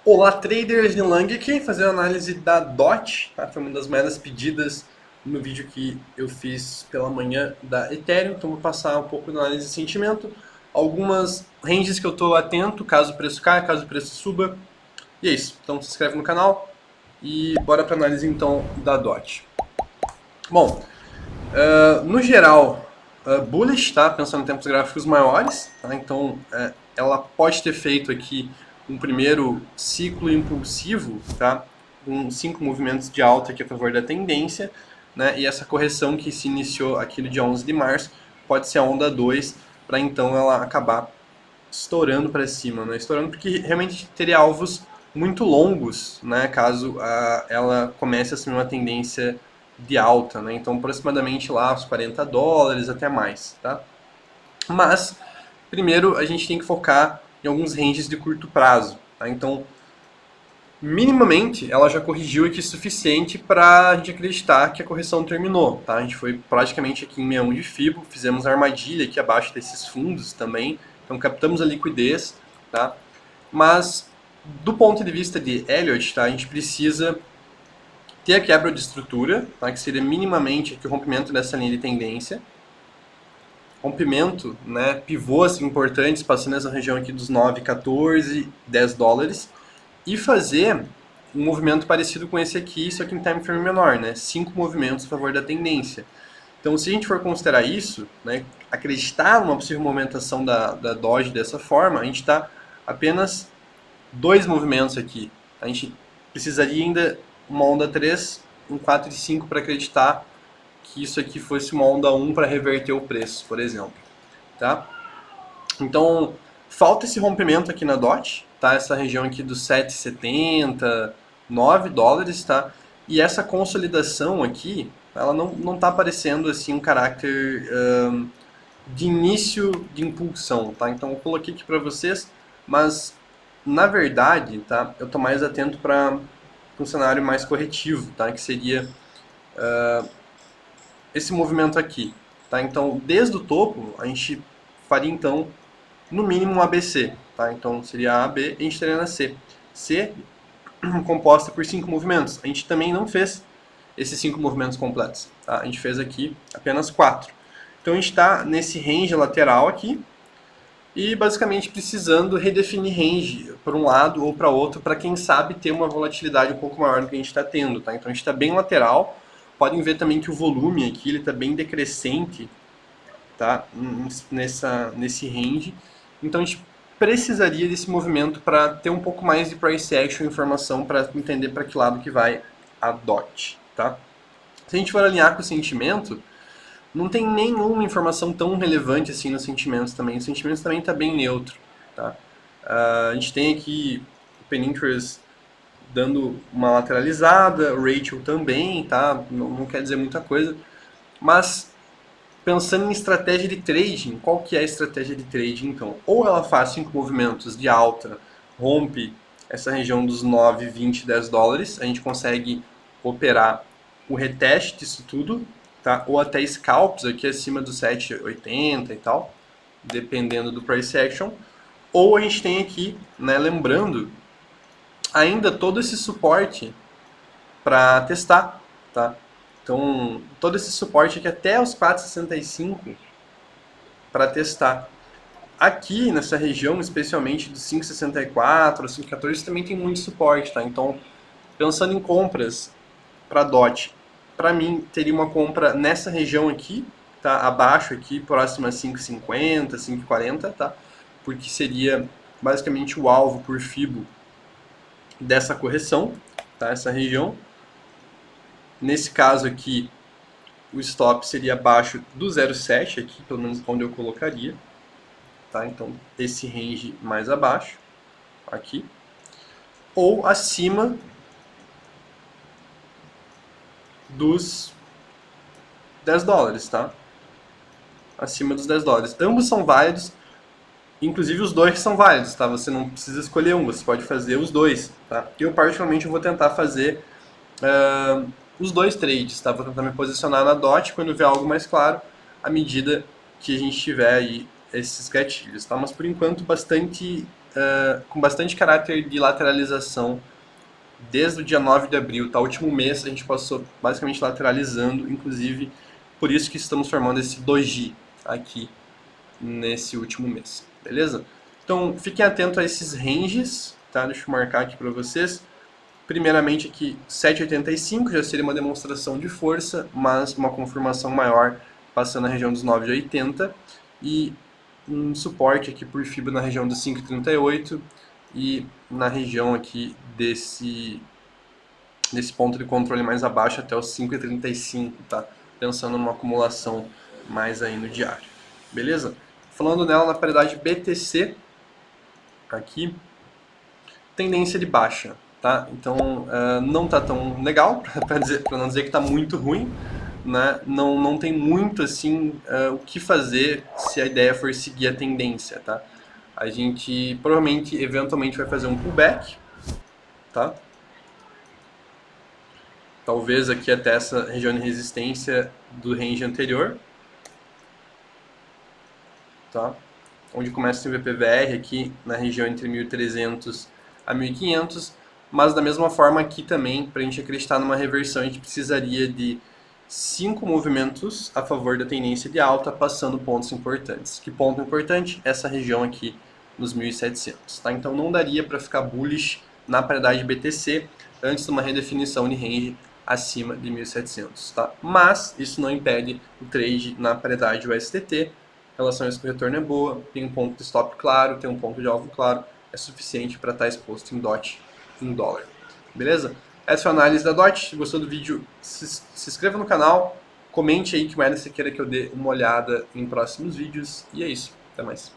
Olá traders, Nilang aqui, fazendo análise da DOT, tá? Foi uma das moedas pedidas no vídeo que eu fiz pela manhã da Ethereum, então vou passar um pouco da análise de sentimento, algumas ranges que eu estou atento, caso o preço caia, caso o preço suba, e é isso. Então se inscreve no canal e bora para análise então da DOT. Bom, no geral, bullish, tá? Pensando em tempos gráficos maiores, tá? Então ela pode ter feito aqui um primeiro ciclo impulsivo, tá? Com 5 movimentos de alta aqui a favor da tendência, né? E essa correção que se iniciou aqui no dia 11 de março pode ser a onda 2, para então ela acabar estourando para cima, né? Estourando porque realmente teria alvos muito longos, né? Caso ela comece a assumir uma tendência de alta, né? Então aproximadamente lá os US$ 40 até mais, tá? Mas primeiro a gente tem que focar em alguns ranges de curto prazo, tá? Então minimamente ela já corrigiu aqui o suficiente para a gente acreditar que a correção terminou, tá? A gente foi praticamente aqui em 61 de Fibo, fizemos armadilha aqui abaixo desses fundos também, então captamos a liquidez, tá? Mas do ponto de vista de Elliott, tá? A gente precisa ter a quebra de estrutura, tá? Que seria minimamente aqui o rompimento dessa linha de tendência, rompimento, né, pivôs importantes passando nessa região aqui dos 9, 14, $10, e fazer um movimento parecido com esse aqui, só que em time frame menor, né? 5 movimentos a favor da tendência. Então, se a gente for considerar isso, né, acreditar numa possível movimentação da Doge dessa forma, a gente está apenas 2 movimentos aqui. A gente precisaria ainda uma onda 3, um 4 e 5 para acreditar que isso aqui fosse uma onda 1 para reverter o preço, por exemplo. Tá? Então, falta esse rompimento aqui na DOT, tá? Essa região aqui dos 7,70, $9, tá? E essa consolidação aqui, ela não está aparecendo assim um caráter de início de impulsão, tá? Então eu coloquei aqui para vocês, mas na verdade, tá? Eu estou mais atento para um cenário mais corretivo, tá? Que seria esse movimento aqui, tá? Então desde o topo a gente faria então no mínimo um ABC, tá? Então seria A, B e a gente teria na C. C composta por 5 movimentos. A gente também não fez esses 5 movimentos completos, tá? A gente fez aqui apenas 4. Então a gente está nesse range lateral aqui e basicamente precisando redefinir range para um lado ou para outro para quem sabe ter uma volatilidade um pouco maior do que a gente está tendo, tá? Então a gente está bem lateral. Podem ver também que o volume aqui ele está bem decrescente, tá? Nesse range. Então a gente precisaria desse movimento para ter um pouco mais de price action, informação para entender para que lado que vai a DOT, tá? Se a gente for alinhar com o sentimento, não tem nenhuma informação tão relevante assim nos sentimentos também. Os sentimentos também está bem neutro, tá? A gente tem aqui o Penny Interest dando uma lateralizada, o Rachel também, tá? Não quer dizer muita coisa, mas pensando em estratégia de trading, qual que é a estratégia de trading então? Ou ela faz 5 movimentos de alta, rompe essa região dos 9, 20, $10, a gente consegue operar o reteste disso tudo, tá? Ou até scalps aqui acima dos 7,80 e tal, dependendo do price action. Ou a gente tem aqui, né, lembrando, ainda todo esse suporte para testar, tá? Então, todo esse suporte aqui até os 4,65 para testar. Aqui nessa região, especialmente dos 5,64, 5,14, também tem muito suporte, tá? Então, pensando em compras para DOT, para mim teria uma compra nessa região aqui, tá? Abaixo aqui, próxima a 5,50, 5,40, tá? Porque seria basicamente o alvo por Fibo dessa correção, tá? Essa região. Nesse caso aqui, o stop seria abaixo do 0,7 aqui, pelo menos onde eu colocaria, tá? Então esse range mais abaixo, aqui, ou acima dos $10, tá? Acima dos $10. Ambos são válidos, inclusive os dois são válidos, tá? Você não precisa escolher um, você pode fazer os dois, tá? Eu particularmente vou tentar fazer os dois trades, tá? Vou tentar me posicionar na DOT quando ver algo mais claro, à medida que a gente tiver aí esses gatilhos, tá? Mas por enquanto bastante com bastante caráter de lateralização desde o dia 9 de abril, tá? O último mês a gente passou basicamente lateralizando, inclusive por isso que estamos formando esse doji aqui nesse último mês, beleza? Então fiquem atentos a esses ranges, tá? Deixa eu marcar aqui para vocês. Primeiramente aqui 7,85 já seria uma demonstração de força, mas uma confirmação maior passando na região dos 9,80 e um suporte aqui por fibra na região dos 5,38 e na região aqui desse ponto de controle mais abaixo até os 5,35, tá? Pensando numa acumulação mais aí no diário, beleza? Falando nela na paridade BTC, aqui, tendência de baixa, tá? Então não tá tão legal, para não dizer que tá muito ruim, né? Não tem muito assim o que fazer se a ideia for seguir a tendência, tá? A gente provavelmente, eventualmente, vai fazer um pullback, tá? Talvez aqui até essa região de resistência do range anterior, tá? Onde começa o VPVR aqui na região entre 1.300 a 1.500, mas da mesma forma aqui também, para a gente acreditar numa reversão, a gente precisaria de 5 movimentos a favor da tendência de alta, passando pontos importantes. Que ponto importante? Essa região aqui nos 1.700, tá? Então não daria para ficar bullish na paridade BTC antes de uma redefinição de range acima de 1.700, tá? Mas isso não impede o trade na paridade USDT. A relação a risco retorno é boa, tem um ponto de stop claro, tem um ponto de alvo claro, é suficiente para estar exposto em DOT em dólar. Beleza? Essa foi a análise da DOT. Se gostou do vídeo, se inscreva no canal, comente aí que moeda você queira que eu dê uma olhada em próximos vídeos. E é isso. Até mais.